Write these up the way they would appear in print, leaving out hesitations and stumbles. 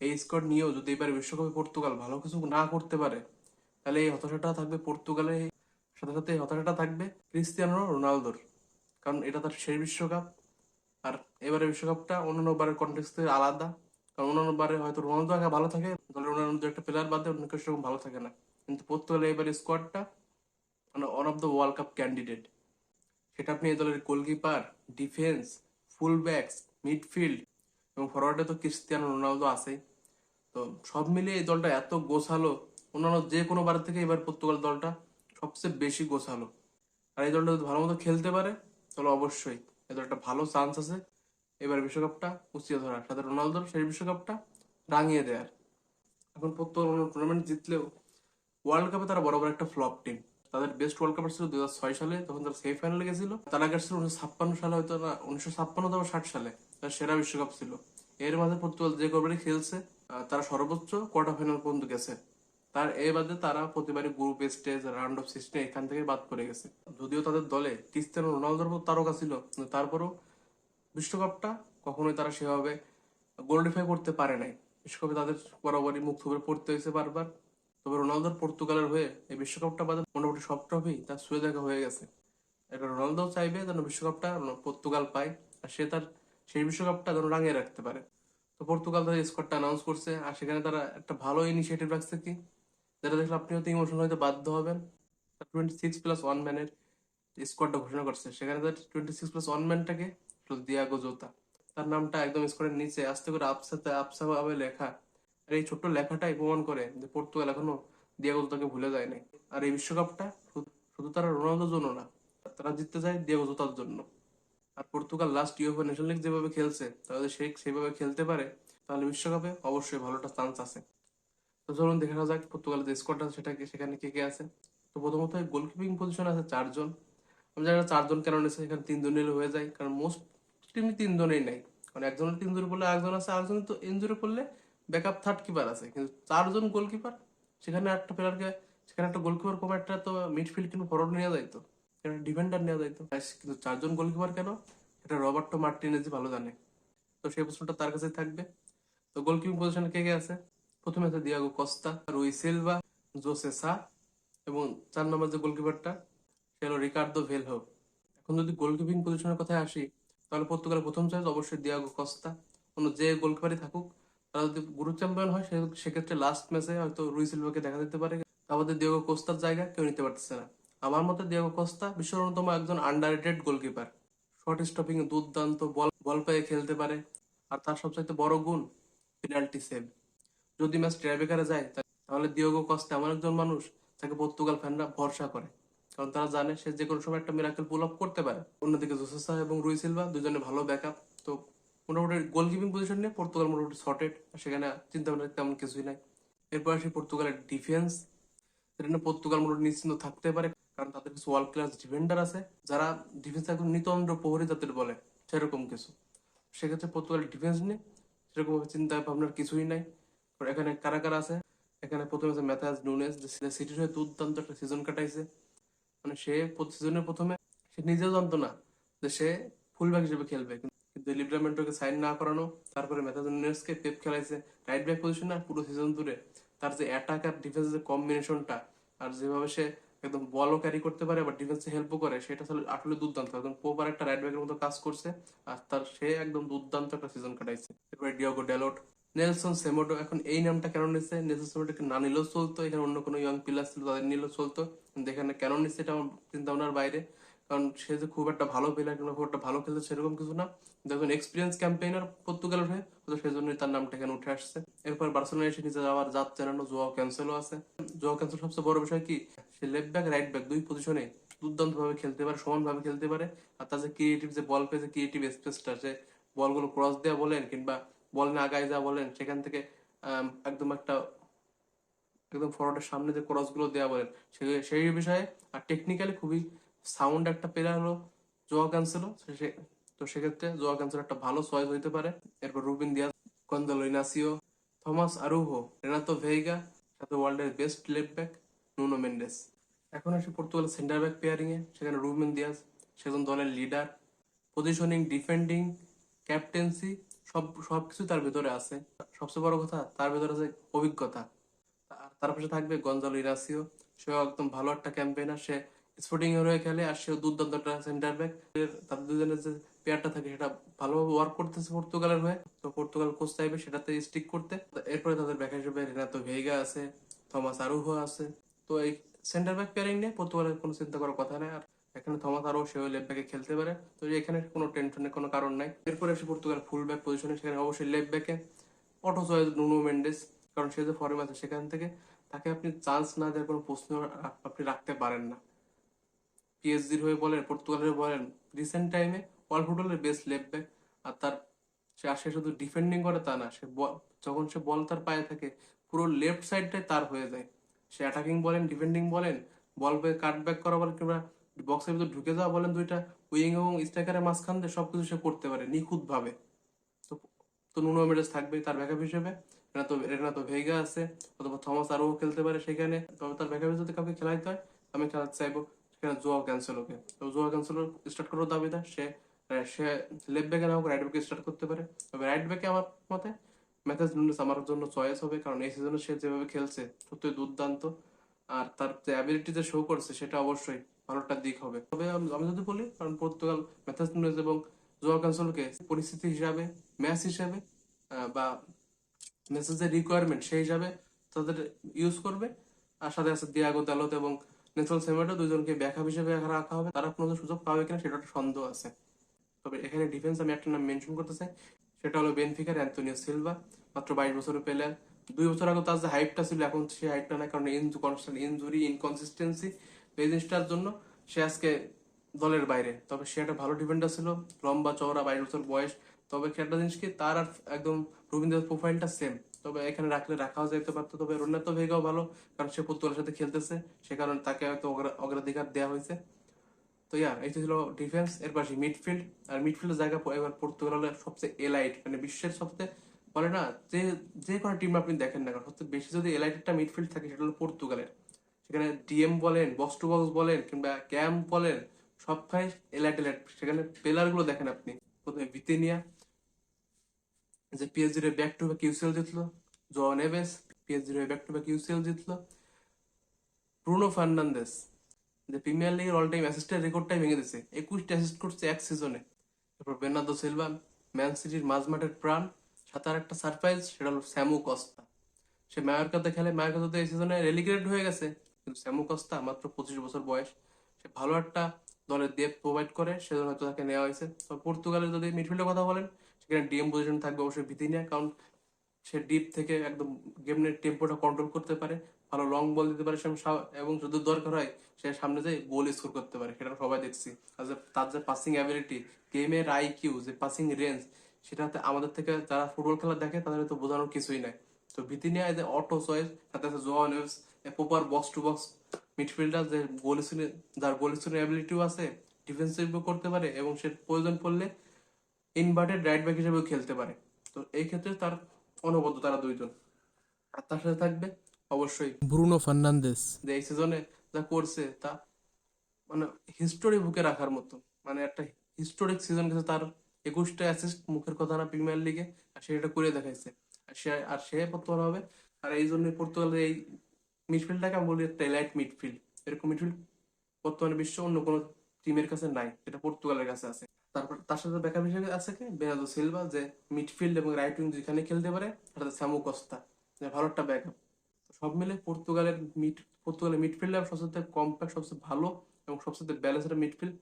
এই স্কোয়াড নিয়েও যদি এবার বিশ্বকাপে পর্তুগাল ভালো কিছু না করতে পারে, তাহলে এই হতাশাটা থাকবে পর্তুগালের, সাথে সাথে এই হতাশাটা থাকবে ক্রিস্তিয়ানো রোনালদোর। কারণ এটা তার শেষ বিশ্বকাপ। আর এবারে বিশ্বকাপটা অন্যান্য বারের কনটেক্সট থেকে আলাদা। কারণ অন্যান্য বারে হয়তো রোনালদো আগে ভালো থাকে, দলের অন্যান্য দু একটা প্লেয়ার বাদে অন্য কেউ সেরকম ভালো থাকে না। কিন্তু পর্তুগালের এবারে স্কোয়াডটা মানে one of the world cup candidate. সেটা আপনি এই দলের গোলকিপার, ডিফেন্স, ফুল ব্যাকস, মিডফিল্ড এবং ফরওয়ার্ডে তো ক্রিস্তিয়ানো রোনালদো আছেই। তো সব মিলিয়ে এই দলটা এত গোছালো, অন্যান্য যে কোনো বার থেকে এবার পর্তুগাল দলটা সবচেয়ে বেশি গোছালো। আর এই দলটা যদি ভালো মতো খেলতে পারে, তাহলে অবশ্যই এই দলটা ভালো চান্স আছে এবার বিশ্বকাপটা উঁচিয়ে ধরার, সাথে রোনালদোর সেই বিশ্বকাপটা রাঙিয়ে দেয়ার। এখন পর্তুগাল টুর্নামেন্ট জিতলেও ওয়ার্ল্ড কাপে তারা বরাবর একটা ফ্লপ টিম। তাদের বেস্ট ওয়ার্ল্ড কাপ ছিল 2006 সালে, তখন তারা সেমিফাইনালে গেছিল। তার আগে ছিল 1956 সালে, হয়তো না 1956 অথবা 1960 সালে তার সেরা বিশ্বকাপ ছিল। এর মাঝে পর্তুগাল যে কবারই খেলছে, তারা সর্বোচ্চ কোয়ার্টার ফাইনাল পর্যন্ত গেছে। তার এ বাদে তারা প্রতিবারই গ্রুপ স্টেজ, রাউন্ড অফ 16 এখান থেকে বাদ পড়ে গেছে। যদিও তাদের দলে ক্রিস্তিয়ানো রোনালদোর মতো তারকা ছিল, কিন্তু তারপরও বিশ্বকাপটা কখনোই তারা সেভাবে গোল্ডিফাই করতে পারে নাই। বিশ্বকাপে তাদের বরাবরই মুখ থুবড়ে পড়তে হয়েছে বারবার। তবে রোনালদোর পর্তুগালের হয়ে এই বিশ্বকাপটা বাদে মোটামুটি সব ট্রফি তার ছুঁয়ে দেখা হয়ে গেছে। এটা রোনালদো চাইবে যেন বিশ্বকাপটা পর্তুগাল পায়, আর সে তার সেই বিশ্বকাপটা যেন রাঙিয়ে রাখতে পারে। তো পর্তুগাল তাদের স্কোয়াডটা অ্যানাউন্স করছে, আর সেখানে তারা একটা ভালো ইনিশিয়েটিভ রাখছে কি, যেটা দেখলে আপনি হয়তো ইমোশনাল হতে বাধ্য হবেন। 26+1 ম্যানের স্কোয়াডটা ঘোষণা করছে, সেখানে তার 26+1 ম্যানটাকে দিয়াগো জোতা, তার নামটা একদম স্কোয়াডের নিচে আস্তে করে আপসাতে আপসা ভাবে লেখা। আর এই ছোট্ট লেখাটাই প্রমাণ করে যে পর্তুগাল এখনো দিয়াগো জোতাকে ভুলে যায় নাই। আর এই বিশ্বকাপটা শুধু তারা রোনালদোর জন্য না, তারা জিততে চায় দিয়াগো জোতার জন্য। আর Portugal last UEFA nation league যেভাবে খেলছে, তারা যদি সেইভাবে খেলতে পারে, তাহলে বিশ্বকাপে অবশ্যই ভালোটা চান্স আছে। তো চলুন দেখা যাক পর্তুগালের যে স্কোয়াডটা সেটাকে সেখানে কে কে আছে। তো প্রথমত গোলকিপিং পজিশন আছে 4 জন। আমি জানি না 4 জন কেন নিয়েছে, এখানে 3 জন নিলে হয়ে যায়, কারণ মোস্ট টিমই 3 জনেই নাই। কারণ একজনের ইনজুরি পড়লে আরেকজন আছে, আরেকজন তো ইনজুরি পড়লে ব্যাকআপ থার্ড কিপার আছে, কিন্তু 4 জন গোলকিপার, সেখানে একটা প্লেয়ারকে, সেখানে একটা গোলকিপার কমে একটা তো মিডফিল্ড কিংবা ফরওয়ার্ড নেওয়া যাইতো, একটা ডিফেন্ডার নেওয়া যাইতো। কিন্তু 4 জন গোলকিপার কেন, এটা রবার্টো মার্টিনেজই ভালো জানে। তো সেই প্রশ্নটা তার কাছেই থাকবে। তো গোলকিপিং পজিশনে কে কে আছে? প্রথমে আছে দিয়াগো কস্তা, রুই সিলভা, জোসে সা, এবং 4 নম্বর যে গোলকিপারটা সে হলো রিকার্দো ভেলহো। এখন যদি গোলকিপিং পজিশনের কথায় আসি, তাহলে পর্তুগালের প্রথম চয়েস অবশ্যই দিয়াগো কস্তা। অন্য যে গোলকিপারই থাকুক, তারা যদি গ্রুপ চ্যাম্পিয়ন হয় সেক্ষেত্রে লাস্ট ম্যাচে হয়তো রুই সিলভাকে দেখা দিতে পারে। আমাদের দিয়াগো কস্তার জায়গা কেউ নিতে পারতেছে না। আমার মতে দিয়াগো কস্তা বিশ্বের অন্যতম একজন আন্ডাররেটেড গোলকিপার। শর্ট স্টপিং এ দুর্দান্ত, বল বল পেয়ে খেলতে পারে। আর তার সবচাইতে বড় গুণ পেনাল্টি সেভ। যদি ম্যাচ টাইব্রেকারে যায়, তাহলে দিয়েগো কস্তা এমন একজন মানুষ যাকে পর্তুগাল ফ্যানরা ভরসা করে। কারণ তারা জানে সে যে কোনো সময় একটা মিরাকেল পুল আপ করতে পারে। অন্যদিকে জোসেসা এবং রুই সিলভা দুজনে ভালো ব্যাকআপ। তো মোটামুটি গোলকিপিং পজিশন নিয়ে পর্তুগাল মোটামুটি সর্টেড, সেখানে চিন্তা ভাবনা তেমন কিছুই নাই। এরপর আসি পর্তুগালের ডিফেন্স। এটা নিয়ে পর্তুগাল মোটামুটি নিশ্চিন্ত থাকতে পারে, কারণ তাদের কিছু ওয়ার্ল্ড ক্লাস ডিফেন্ডার আছে, যারা ডিফেন্স একদম নিতন্দ্র প্রহরী জাতের বলে, সেরকম কিছু। সেক্ষেত্রে পর্তুগালের ডিফেন্স নিয়ে সেরকম চিন্তা ভাবনার কিছুই নাই। এখানে কারা কারা আছে, এখানে প্রথমে আছে ম্যাথাস নুনেস, যে সিটির হয়ে দুর্দান্ত একটা সিজন কাটাইছে। মানে সে সিজনের প্রথমে সে নিজেও জানতো না যে সে ফুলব্যাক হিসেবে খেলবে, কিন্তু লিব্রামেন্টোকে সাইন না করানো, তারপরে ম্যাথাস নুনেসকে পেপ খেলাইছে রাইট ব্যাক পজিশনে। আর পুরো সিজন জুড়ে তার যে অ্যাটাক আর ডিফেন্সের কম্বিনেশনটা, আর যেভাবে সে একদম বলও ক্যারি করতে পারে আবার ডিফেন্সে হেল্পও করে, সেটা আসলে দুর্দান্ত। একদম পোপার একটা রাইট ব্যাকের মতো কাজ করছে। আর তার সে একদম দুর্দান্ত একটা সিজন কাটাইছে। এরপরে ডিওগো ড্যালট, নেলসন সেমোডো। এখন এই নামটা কেন নিচ্ছে? নেলসন সেমোডোকে না নিলেও চলতো, এখানে অন্য কোনো ইয়ং প্লেয়ার ছিল তাদের নিলেও চলতো, কিন্তু এখানে কেন নিচ্ছে এটা আমার চিন্তা ভাবনার বাইরে। কারণ সে যে খুব একটা ভালো প্লেয়ার কিংবা খুব একটা ভালো খেলছে সেরকম কিছু না, কিন্তু একজন এক্সপিরিয়েন্স ক্যাম্পেইনার পর্তুগালের হয়ে, তো সেই জন্যই তার নামটা এখানে উঠে আসছে। এরপর বার্সেলোনা এসে নিজে যাওয়ার জাত চালানো জোয়াও ক্যান্সেলো আছে। জোয়াও ক্যান্সেলো সবচেয়ে বড় বিষয় কি, সে লেফট ব্যাক রাইট ব্যাক দুই পজিশনে দুর্দান্ত ভাবে খেলতে পারে, সমান ভাবে খেলতে পারে। আর তার যে ক্রিয়েটিভ, যে বল পেয়ে যে ক্রিয়েটিভ স্পেসটা, যে বলগুলো ক্রস দেওয়া বলেন কিংবা বল না আগায় যা বলেন, সেখান থেকে একদম একটা একদম ফরওয়ার্ডের সামনে যে ক্রস গুলো দেওয়া বলেন, সেই বিষয়ে আর টেকনিক্যালি খুবই সাউন্ড একটা প্লেয়ার হলো জোয়া ক্যান্সেলো। তো সেক্ষেত্রে জোয়া ক্যান্সেলো একটা ভালো চয়েস হইতে পারে। এরপর Ruben Dias, Goncalo Inacio, Tomas Araujo, Renato Veiga, সাথে ওয়ার্ল্ডের best left back Nuno Mendes. এখন আসি পর্তুগালের সেন্টার ব্যাক পেয়ারিং এ, সেখানে রুবেন দিয়াজ সেজন দলের লিডার, পজিশনিং, ডিফেন্ডিং, ক্যাপ্টেন্সি সবকিছু তার ভিতরে আছে। সবচেয়ে বড় কথা, তার ভিতরে আছে অভিজ্ঞতা। আর তার পাশে থাকবে গঞ্জালো ইনাসিও, সেও একদম ভালো একটা ক্যাম্পেইনার। সে স্পোর্টিং এর হয়ে খেলে, আর সেও দুর্দান্ত একটা সেন্টার ব্যাক। তাদের দুজনের যে পেয়ারটা থাকে সেটা ভালোভাবে ওয়ার্ক করতেছে পর্তুগালের হয়ে। তো পর্তুগাল কোচ চাইবে সেটাতে স্টিক করতে। এরপরে তাদের ব্যাক হিসেবে রেনাতো ভেইগা আছে, থমাস আরুহো আছে। তো এই সেন্টার ব্যাক পেয়ারিং নিয়ে পর্তুগালের কোনো চিন্তা করার কথা নেই। আর এখানে থমাস আরও সেও লেফট ব্যাকে খেলতে পারে, তো এখানে কোনো টেনশনের কোনো কারণ নাই। এরপরে এসে পর্তুগাল ফুল ব্যাক পজিশনে, সেখানে অবশ্যই লেফট ব্যাকে অটো চয়েস নুনো মেন্ডেস। কারণ সে যে ফর্মে আছে সেখান থেকে তাকে আপনি চান্স না দেওয়ার কোনো প্রশ্ন আপনি রাখতে পারেন না। পিএসজির হয়ে বলেন, পর্তুগালের হয়ে বলেন, রিসেন্ট টাইমে ওয়ার্ল্ড ফুটবলের বেস্ট লেফট ব্যাক। আর তার সে শুধু ডিফেন্ডিং করে তা না, যখন সে বল তার পায়ে থাকে পুরো লেফট সাইডটাই তার হয়ে যায়। সে অ্যাটাকিং বলেন, ডিফেন্ডিং বলেন, বল কাট ব্যাক করা বলেন, কিংবা বক্সের ভিতর ঢুকে যাওয়া বলেন, দুইটা উইং এবং স্ট্রাইকারের মাঝখান দিয়ে সবকিছু সে করতে পারে নিখুঁত ভাবে। তো তো নুনো মেন্ডেস থাকবে তার ব্যাকআপ হিসেবে। রেনাতো ভেইগা আছে, অথবা থমাস আরও খেলতে পারে সেখানে। তবে তার ব্যাকআপ যদি কাউকে খেলাইতে হয়, আমি খেলাতে চাইবো সেখানে জোয়াও ক্যান্সেলোকে। তো জোয়াও ক্যান্সেলো স্টার্ট করার দাবিদার। সে লেফট ব্যাকে না হোক রাইট ব্যাকে স্টার্ট করতে পারে। তবে রাইট ব্যাকে আমার মতে ম্যাথেস নুনেস আমার জন্য চয়েস হবে, কারণ এই সিজনে সে যেভাবে খেলছে সত্যি দুর্দান্ত। আর তার যে অ্যাবিলিটি যে শো করছে সেটা অবশ্যই ভালো একটা দিক হবে। তবে আমি যদি বলি, কারণ পর্তুগাল ম্যাথেস নুনেস এবং জোয়াও ক্যান্সেলোকে পরিস্থিতি হিসাবে, ম্যাচ হিসাবে, বা মেসেজের রিকোয়ারমেন্ট সেই হিসাবে তাদের ইউজ করবে। আর সাথে আছে দিয়াগো দালোত এবং নেলসন সেমেডো, দুজনকে ব্যাকআপ হিসেবে রাখা হবে। তারা কোনো সুযোগ পাবে কিনা সেটা একটা সন্দেহ আছে। তবে এখানে ডিফেন্স আমি একটা নাম মেনশন করতে চাই, সেটা হলো বেনফিকার অ্যান্তোনিও সিলভা। মাত্র 22 বছরের প্লেয়ার। 2 বছর আগে তার যে হাইপটা ছিল এখন সেই হাইপটা নাই, কারণ কনস্ট্যান্ট ইনজুরি, ইনকনসিস্টেন্সি, এই জিনিসটার জন্য সে আজকে দলের বাইরে। তবে সে একটা ভালো ডিফেন্ডার ছিল, লম্বা চওড়া, 22 বছর বয়স। তবে সে একটা জিনিস কি, তার আর একদম রবীন্দ্রের প্রোফাইলটা সেম। তবে এখানে রাখলে রাখাও যেতে পারতো। তবে রোনালদো ভেগাও ভালো, কারণ সে পর্তুগালের সাথে খেলতেছে, সে কারণে তাকে হয়তো অগ্রাধিকার দেওয়া হয়েছে। তো এই তো ছিল ডিফেন্স। এর পাশে মিডফিল্ড। আর মিডফিল্ডের জায়গা এবার পর্তুগালের সবচেয়ে এলাইট, মানে বিশ্বের সবচেয়ে, বলে না, যে যে কোনো টিম আপনি দেখেন না কেন, সবচেয়ে বেশি যদি এলাইট একটা মিডফিল্ড থাকে সেটা হলো পর্তুগালের। সেখানে ডিএম বলেন, বক্স টু বক্স বলেন, কিংবা ক্যাম্প বলেন, সবখানে এলাইট এলাইট। সেখানে প্লেয়ার গুলো দেখেন আপনি, প্রথমে ভিতিনিয়া, যে পিএসজি র ব্যাক টু ব্যাক ইউসিএল জিতলো। জো নেভেস, পিএসজি র ব্যাক টু ব্যাক ইউসিএল জিতলো। ব্রুনো ফার্নান্দেস, যে প্রিমিয়ার লিগের অল টাইম অ্যাসিস্টের রেকর্ডটাই ভেঙে দিয়েছে, 21টা অ্যাসিস্ট করছে এক সিজনে। তারপর বের্নার্দো সিলভা, ম্যান সিটির মাঝমাঠের প্রাণ। সাথে আর একটা সারপ্রাইজ, সেটা হলো স্যামু কস্তা। সে মায়োরকাতে খেলে, মায়োরকাতে এই সিজনে রেলিগেটেড হয়ে গেছে, কিন্তু স্যামু কস্তা মাত্র 25 বছর বয়স। সে ভালো একটা দলের ডেপথ প্রোভাইড করে, সেজন্য হয়তো তাকে নেওয়া হয়েছে। তো পর্তুগালের যদি মিডফিল্ডের কথা বলেন, সেখানে ডিএম পজিশন থাকবে অবশ্যই ভিতিনিয়া, কারণ সে ডিপ থেকে একদম গেমের টেম্পোটা কন্ট্রোল করতে পারে, ভালো লং বল দিতে পারে এবং যদি দরকার হয় সে সামনে যেয়ে গোল স্কোর করতে পারে, সেটা সবাই দেখছি। আর তার যে পাসিং অ্যাবিলিটি, গেমের আইকিউ, যে পাসিং রেঞ্জ, সেটাতে আমাদের থেকে যারা ফুটবল খেলা দেখে তাদের তো বোঝানোর কিছুই নাই। তো Vitinha as a auto choice, সাথে আছে Joao Neves, a proper box to box midfielder, যে গোল স্কোরিং, যার গোল স্কোরিং অ্যাবিলিটিও আছে, ডিফেন্সিভও করতে পারে, এবং সে প্রয়োজন পড়লে ইনভার্টেড রাইট ব্যাক হিসেবেও খেলতে পারে। তো এই ক্ষেত্রে তার অনবদ্য তারা দুইজন। আর তার সাথে থাকবে অবশ্যই ব্রুনো ফার্নান্দেস, যে এই সিজনে যা করছে তা মানে হিস্টোরি বুকে রাখার মতো। মানে একটা হিস্টোরিক সিজন গেছে তার। 21টা অ্যাসিস্ট মুখের কথা না প্রিমিয়ার লিগে, আর সে এটা করে দেখাইছে। আর সে পর্তুগাল হবে। আর এই জন্য পর্তুগালের এই মিডফিল্ডটাকে আমি বলি একটা এলাইট মিডফিল্ড। এরকম মিডফিল্ড বর্তমানে বিশ্ব অন্য কোনো টিমের কাছে নাই, যেটা পর্তুগালের কাছে আছে। তারপর তার সাথে ব্যাকআপ হিসেবে আছে কি, বেনার্দো সিলভা, যে মিডফিল্ড এবং রাইট উইং যেখানে খেলতে পারে। আর স্যামু কস্তা, যে ভালো একটা ব্যাকআপ। সব মিলে পর্তুগালের মিডফিল্ডার সবচেয়ে কম্প্যাক্ট, সবচেয়ে ভালো এবং সবচেয়ে ব্যালেন্সড মিডফিল্ড।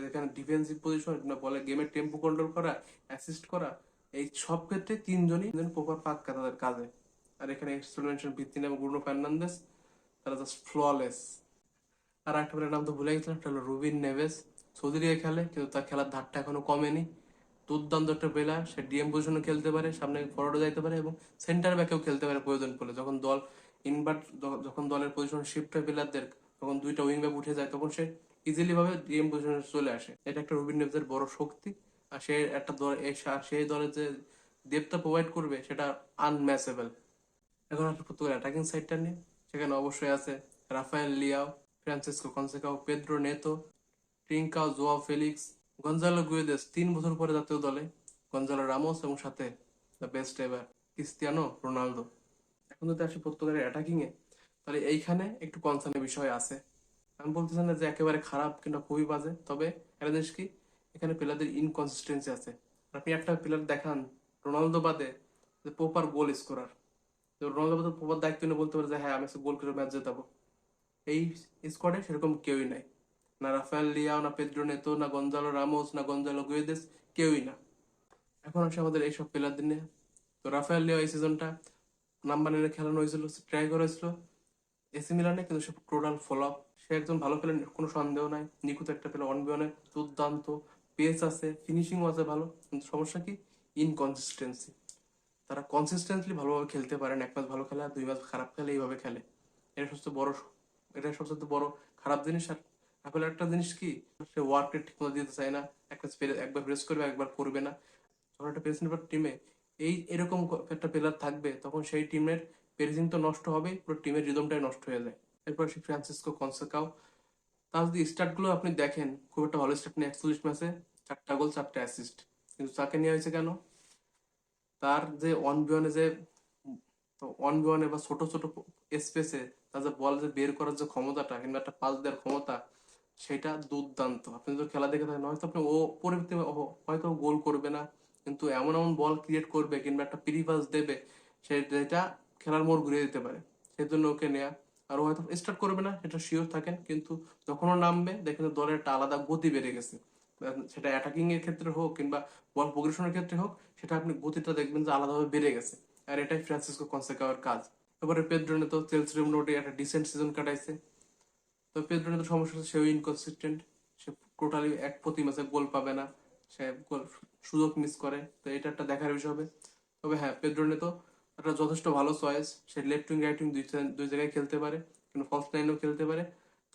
এখানে ডিফেন্সিভ পজিশন, বলে গেমের টেম্পো কন্ট্রোল করা, অ্যাসিস্ট করা, এই সব ক্ষেত্রে তিনজনই প্রপার পাক্কা তাদের কাজে। আর এখানে এক্সপেরিমেন্টেশন ভিত্তিন এবং ব্রুনো ফার্নান্দেস, তারা জাস্ট ফ্ললেস। আর একটা প্লেয়ার নাম তো ভুলে গেছিলাম, সেটা হলো রুবিন নেভেস। সৌদি আরবে খেলে, কিন্তু তার খেলার ধারটা এখনো কমেনি। দুর্দান্ত একটা প্লেয়ার। সে ডিএম পজিশনে খেলতে পারে, সামনে ফরওয়ার্ডে যাইতে পারে, এবং সেন্টার ব্যাকেও খেলতে পারে প্রয়োজন পড়লে। যখন দলের পজিশন শিফট হয় প্লেয়ারদের, তখন দুইটা উইং ব্যাক উঠে যায়, তখন সে ইজিলি ভাবে ডিএম পজিশনে চলে আসে। এটা একটা রুবিন নেভেসের বড় শক্তি। আর সে একটা দল, সেই দলের যে ডেপথটা প্রোভাইড করবে সেটা আনম্যাচেবল। এখন আসলে পর্তুগাল অ্যাটাকিং সাইডটা নিয়ে, সেখানে অবশ্যই আছে Rafael Leao, Francisco Conceicao, Pedro Neto, Trincao, Joao Felix, Goncalo Guedes 3 বছর পরে জাতীয় দলে। গঞ্জালো রামোস এবং সাথে the best ever Cristiano Ronaldo. এখন যদি আসি পর্তুগালের অ্যাটাকিং এ, তাহলে এইখানে একটু কনসার্নের বিষয় আছে। আমি বলতেছি না যে একেবারে খারাপ কিংবা খুবই বাজে, তবে একটা জিনিস কি, এখানে প্লেয়ারদের ইনকনসিস্টেন্সি আছে। আপনি একটা প্লেয়ার দেখান রোনালদো বাদে, যে প্রপার গোল স্কোরার, রোনালদো বাদে প্রপার দায়িত্ব নিয়ে বলতে পারে যে হ্যাঁ আমি গোল করে ম্যাচ জেতাবো, এই স্কোয়াডে সেরকম কেউই নাই। না রাফায়েল লিয়াও, না পেদ্রো নেতো, না গঞ্জালো রামোস, না গঞ্জালো গুয়েদেস, কেউই না। এখন আসে আমাদের এইসব প্লেয়ারদের নিয়ে। তো রাফায়েল লিয়াও এই সিজনটা নাম্বার 9 খেলানো হয়েছিল, ট্রাই করা হয়েছিল এসি মিলানে, কিন্তু সে টোটাল ফ্লপ। সে একজন ভালো প্লেয়ার, কোনো সন্দেহ নাই, নিখুঁত একটা প্লেয়ার, অন বিয়নে দুর্দান্ত, পেস আছে, ফিনিশিংও আছে ভালো, কিন্তু সমস্যা কি, ইনকনসিস্টেন্সি। তারা কনসিস্টেন্টলি ভালোভাবে খেলতে পারেন, এক ম্যাচ ভালো খেলে আর 2 ম্যাচ খারাপ খেলে, এইভাবে খেলে। এটা সবচেয়ে বড়, এটা সবচেয়ে বড় খারাপ জিনিস। আর আসলে একটা জিনিস কি, সে ওয়ার্ক রেট ঠিক মতো দিতে চায় না, একটা একবার প্রেস করবে একবার করবে না। যখন একটা প্রেস নেবার টিমে এরকম একটা প্লেয়ার থাকবে, তখন সেই টিমের প্রেসিং তো নষ্ট হবে, পুরো টিমের রিদমটাই নষ্ট হয়ে যায়। এরপর সে ফ্রান্সিসকো কনসেকাও, তার যদি স্টার্ট গুলো আপনি দেখেন, খুব একটা ভালো স্টার্ট নেই। 41 ম্যাচে 4টা গোল 4টা অ্যাসিস্ট, কিন্তু তাকে নেওয়া হয়েছে কেন? তার যে অন বিয়নে যে, তো অন বিয়নে বা ছোট ছোট স্পেসে তার যে বল যে বের করার যে ক্ষমতাটা কিংবা একটা পাস দেওয়ার ক্ষমতা, সেটা দুর্দান্ত। আপনি যদি খেলা দেখে থাকেন, হয়তো আপনি ও পরিবর্তে হয়তো গোল করবে না, কিন্তু এমন এমন বল ক্রিয়েট করবে কিংবা একটা প্রি পাস দেবে, যেটা খেলার মোড় ঘুরিয়ে দিতে পারে। সেই জন্য ওকে নেয়া। আর ও হয়তো স্টার্ট করবে না, সেটা শিওর থাকেন, কিন্তু যখন ও নামবে দেখেন যে দলের একটা আলাদা গতি বেড়ে গেছে। সেটা অ্যাটাকিং এর ক্ষেত্রে হোক কিংবা বল প্রোগ্রেশনের ক্ষেত্রে হোক, সেটা আপনি গতিটা দেখবেন যে আলাদাভাবে বেড়ে গেছে। আর এটাই ফ্রান্সিসকো কনসেকাওয়ার কাজ। এবারে পেদ্রো নেতো চেলসির মোটে একটা ডিসেন্ট সিজন কাটাইছে। তো পেদ্রো নেতো সমস্যা হচ্ছে, সেও ইনকনসিস্টেন্ট। সে টোটালি এক প্রতি ম্যাচে গোল পাবে না, সে গোল সুযোগ মিস করে, তো এটা একটা দেখার বিষয় হবে। তবে হ্যাঁ, পেদ্রো নেতো একটা যথেষ্ট ভালো চয়েস। সে লেফট উইং রাইট উইং দুই জায়গায় খেলতে পারে, কিন্তু ফলস লাইনেও খেলতে পারে।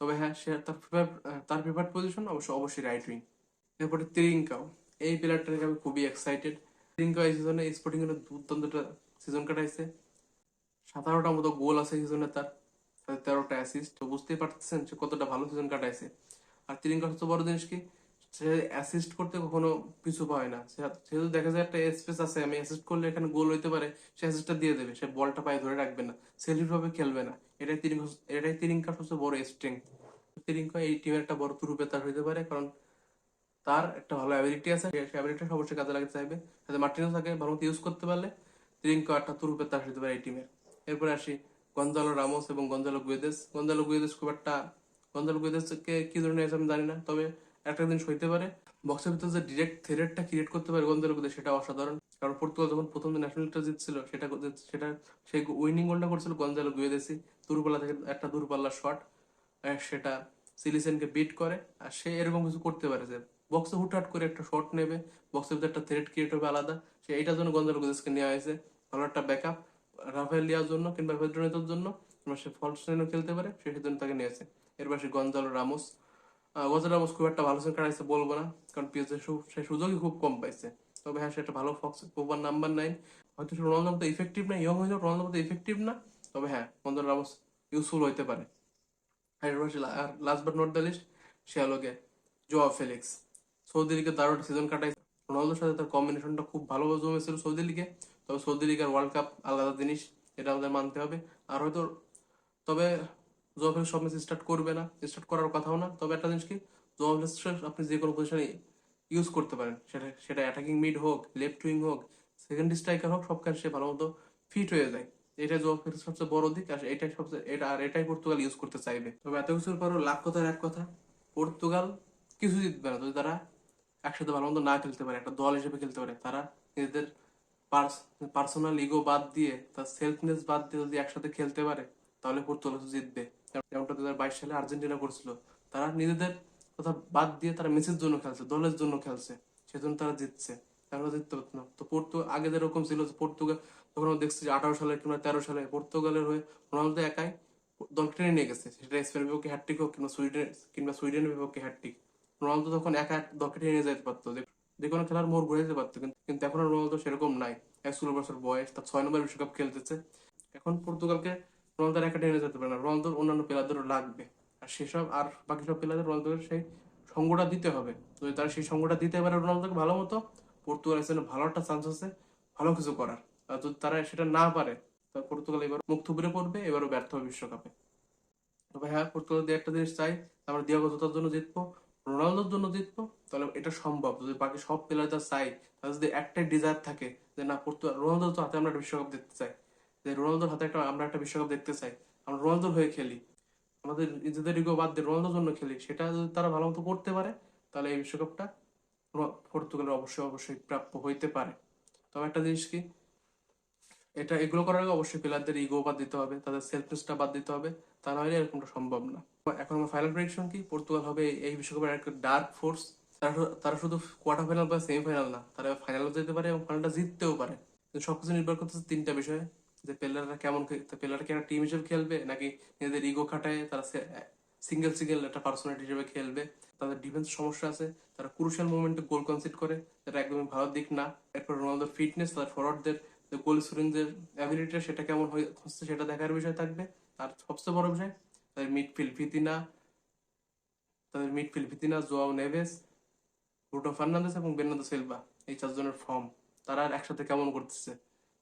তবে হ্যাঁ, সে তার প্রিফার্ড পজিশন অবশ্যই রাইট উইং। এরপরে তিরিঙ্কাও, এই প্লেয়ারটা নিয়ে আমি খুবই এক্সাইটেড। তিরিঙ্কাও এই সিজনে স্পোর্টিং এর দুর্দান্ত সিজন কাটাইছে। 17টা মতো গোল আছে সিজনে তার, 13টা অ্যাসিস্ট। তো বুঝতেই পারতেছেন সে কতটা ভালো সিজন কাটাইছে। আর তিরিঙ্কার সবচেয়ে বড় জিনিস কি, সে অ্যাসিস্ট করতে কখনো পিছু পায় না। সে যদি দেখা যায় একটা স্পেস আছে, আমি অ্যাসিস্ট করলে এখানে গোল হইতে পারে, সে অ্যাসিস্টটা দিয়ে দেবে। সে বলটা পায়ে ধরে রাখবে না, সেলফিশ ভাবে খেলবে না। এটাই তিরিঙ্কার সবচেয়ে বড় স্ট্রেংথ। তিরিঙ্কা এই টিমের একটা বড় তুরুপেতার হইতে পারে, কারণ তার একটা ভালো অ্যাবিলিটি আছে, সেই অ্যাবিলিটি অবশ্যই কাজে লাগাতে চাইবে। যাতে মার্টিনেজ তাকে ভালো মতো ইউজ করতে পারলে তিরিঙ্কো একটা তুরুপের তাস হতে পারে এই টিমের। এরপরে আসি গঞ্জালো রামোস এবং গঞ্জালো গুয়েদেস। গঞ্জালো গুয়েদেস খুব একটা, গঞ্জালো গুয়েদেসকে কি ধরনের আছে আমি জানি না, তবে একটা জিনিস হইতে পারে, বক্সের ভিতরে যে ডিরেক্ট থ্রেটটা ক্রিয়েট করতে পারে গঞ্জালো গুয়েদেস, সেটা অসাধারণ। কারণ পর্তুগাল যখন প্রথম যে ন্যাশনালটা জিতছিল, সেটা সেই উইনিং গোলটা করছিল গঞ্জালো গুয়েদেসই। দূরপাল্লা থেকে একটা দূরপাল্লার শট, সেটা সিলিসেনকে বিট করে। আর সে এরকম কিছু করতে পারে যে বক্সে হুটহাট করে একটা শট নেবে, বক্সের ভিতরে একটা থ্রেট ক্রিয়েট হবে আলাদা। সে এইটার জন্য গঞ্জালো গুজেসকে নেওয়া হয়েছে, ভালো একটা ব্যাকআপ রাফায়েল লিয়ার জন্য কিংবা পেদ্রো নেতোর জন্য, কিংবা সে ফলস লাইনও খেলতে পারে, সে সেজন্য তাকে নিয়েছে। এরপর সে গঞ্জালো রামোস। গঞ্জালো রামোস খুব একটা ভালো সেন্টার আছে বলবো না, কারণ পিএসজি সে সুযোগই খুব কম পাইছে। তবে হ্যাঁ, সে একটা ভালো ফক্স ওভার নাম্বার 9। হয়তো সে রোনালদোর মতো ইফেক্টিভ না, ইয়ং হয়েছে রোনালদোর মতো ইফেক্টিভ না, তবে হ্যাঁ গঞ্জালো রামোস ইউজফুল হইতে পারে। আর last but not the least, সে হলো গিয়ে জোয়া ফেলিক্স। সৌদি লিগে দারুণ সিজন কাটাইছে। রোনালদোর সাথে তার কম্বিনেশনটা খুব ভালোভাবে জমেছিল সৌদি লিগে। তবে সৌদি লিগ আর ওয়ার্ল্ড কাপ আলাদা জিনিস, এটা আমাদের মানতে হবে। আর হয়তো, তবে জোয়া ফেলিক্স সব ম্যাচ স্টার্ট করবে না, স্টার্ট করার কথাও না। তবে একটা জিনিস কি, জোয়া ফেলিক্স আপনি যে কোনো পজিশনে ইউজ করতে পারেন, সেটা সেটা অ্যাটাকিং মিড হোক, লেফট উইং হোক, সেকেন্ড স্ট্রাইকার হোক, সব কাজ সে ভালো মতো ফিট হয়ে যায়। এটা জোয়া ফেলিক্স সবচেয়ে বড় দিক। আর এটাই সবচেয়ে, এটাই পর্তুগাল ইউজ করতে চাইবে। তবে এত কিছুর পরও লাখ কথার এক কথা, পর্তুগাল কিছু জিতবে না যদি তারা একসাথে ভালো মতো না খেলতে পারে, একটা দল হিসেবে খেলতে পারে। তারা নিজেদের পার্সোনাল ইগো বাদ দিয়ে, তার সেলফনেস বাদ দিয়ে যদি একসাথে খেলতে পারে, তাহলে পর্তুগাল জিতবে। যেমনটা 2022 সালে আর্জেন্টিনা করছিল। তারা নিজেদের কথা বাদ দিয়ে তারা মেসির জন্য খেলছে, দলের জন্য খেলছে, সেজন্য তারা জিতছে। তারা জিততে পারতো না। তো আগে যেরকম ছিল যে পর্তুগাল, তখন আমরা দেখছি যে 18 সালে কিংবা 13 সালে পর্তুগালের হয়ে রোনালদো একাই দল টেনে নিয়ে গেছে, সেটা স্পেনের বিপক্ষে হ্যাটট্রিক হোক কিংবা সুইডেনের বিপক্ষে হ্যাটট্রিক। রোনালদো তখন একা দলকে টেনে নিয়ে যেতে পারতো, যে কোনো খেলার মোড় ঘুরে যেতে পারতো। কিন্তু এখন আর রোনালদো সেরকম নাই। 16 বছর বয়স, তার 6 নম্বর বিশ্বকাপ খেলতেছে। এখন পর্তুগালকে রোনালদো একা টেনে যেতে পারে না, রোনালদোর অন্যান্য প্লেয়ারদেরও লাগবে। আর সেসব আর বাকি সব প্লেয়ারদের রোনালদোকে সেই সঙ্গটা দিতে হবে। যদি তারা সেই সঙ্গটা দিতে পারে রোনালদোকে ভালো মতো, পর্তুগালের জন্য ভালো একটা চান্স আছে ভালো কিছু করার। আর যদি তারা সেটা না পারে তাহলে পর্তুগাল এবার মুখ থুবড়ে পড়বে, এবারও ব্যর্থ হবে বিশ্বকাপে। তবে হ্যাঁ, পর্তুগাল দিয়ে একটা জিনিস চাই, আমরা দিয়াগো জোতার জন্য জিতবো, রোনালদোর জন্য জিতবো, তাহলে এটা সম্ভব যদি বাকি সব প্লেয়ার যা চাই, তাহলে যদি একটাই ডিজায়ার থাকে যে না পর্তুগাল রোনালদোর তো হাতে আমরা একটা বিশ্বকাপ দেখতে চাই, যে রোনালদোর হাতে আমরা একটা বিশ্বকাপ দেখতে চাই, আমরা রোনালদোর হয়ে খেলি, আমাদের নিজেদের ইগো বাদ দিয়ে রোনালদোর জন্য খেলি, সেটা যদি তারা ভালো মতো করতে পারে তাহলে এই বিশ্বকাপটা পর্তুগালের অবশ্যই অবশ্যই প্রাপ্য হইতে পারে। তবে একটা জিনিস কি, এগুলো করার আগে অবশ্যই প্লেয়ারদের ইগো বাদ দিতে হবে, তাদের সেলফনেসটা বাদ দিতে হবে, তা না হলে এরকমটা সম্ভব না। এখন আমার ফাইনাল প্রেডিকশন কি, পর্তুগাল হবে এই বিশ্বকাপের একটা ডার্ক ফোর্স। তারা শুধু কোয়ার্টার ফাইনাল বা সেমিফাইনাল না, তারা ফাইনালও যেতে পারে এবং ফাইনালটা জিততেও পারে। কিন্তু সবকিছু নির্ভর করতেছে তিনটা বিষয়ে, যে প্লেয়াররা কেমন, প্লেয়াররা কি একটা টিম হিসেবে খেলবে নাকি নিজেদের ইগো খাটায় তারা সিঙ্গেল সিঙ্গেল একটা পার্সোনালিটি হিসেবে খেলবে। তাদের ডিফেন্স সমস্যা আছে, তারা ক্রুশিয়াল মোমেন্টে গোল কনসিড করে, যেটা একদমই ভালো দিক না। এরপর রোনালদোর ফিটনেস, তাদের ফরওয়ার্ডদের গোল স্কোরিং যে অ্যাবিলিটিটা সেটা কেমন হচ্ছে সেটা দেখার বিষয় থাকবে। আর সবচেয়ে বড় বিষয় তাদের midfield Vitinha, Joao Neves, Bruno Fernandes এবং বের্নার্দো সিলভা, এই চারজনের ফর্ম, তারা আর একসাথে কেমন করতেছে,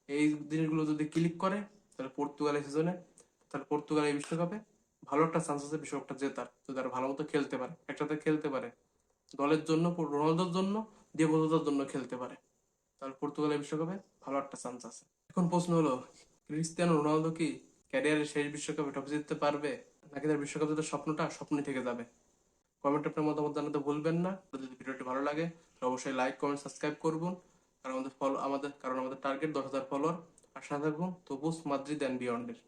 এই জিনিসগুলো যদি ক্লিক করে তাহলে পর্তুগাল এই সিজনে, তাহলে পর্তুগাল এই বিশ্বকাপে ভালো একটা চান্স আছে বিশ্বকাপটা জেতার, যদি তারা ভালো মতো খেলতে পারে, একসাথে খেলতে পারে, দলের জন্য, রোনালদোর জন্য, দিয়েগো জোতার জন্য খেলতে পারে, তাহলে পর্তুগালের বিশ্বকাপে ভালো একটা চান্স আছে। এখন প্রশ্ন হলো, ক্রিস্তিয়ানো রোনালদো কি ক্যারিয়ারের শেষ বিশ্বকাপে ট্রফি জিততে পারবে, নাকি তার বিশ্বকাপ জেতার স্বপ্নটা স্বপ্নই থেকে যাবে? কমেন্টে আপনার মতামত জানাতে ভুলবেন না। যদি ভিডিওটি ভালো লাগে তাহলে অবশ্যই লাইক কমেন্ট সাবস্ক্রাইব করবেন, কারণ আমাদের টার্গেট 10,000 ফলোয়ার। আর সাথে থাকুন তবুস মাদ্রিদ অ্যান্ড বিয়ন্ডের।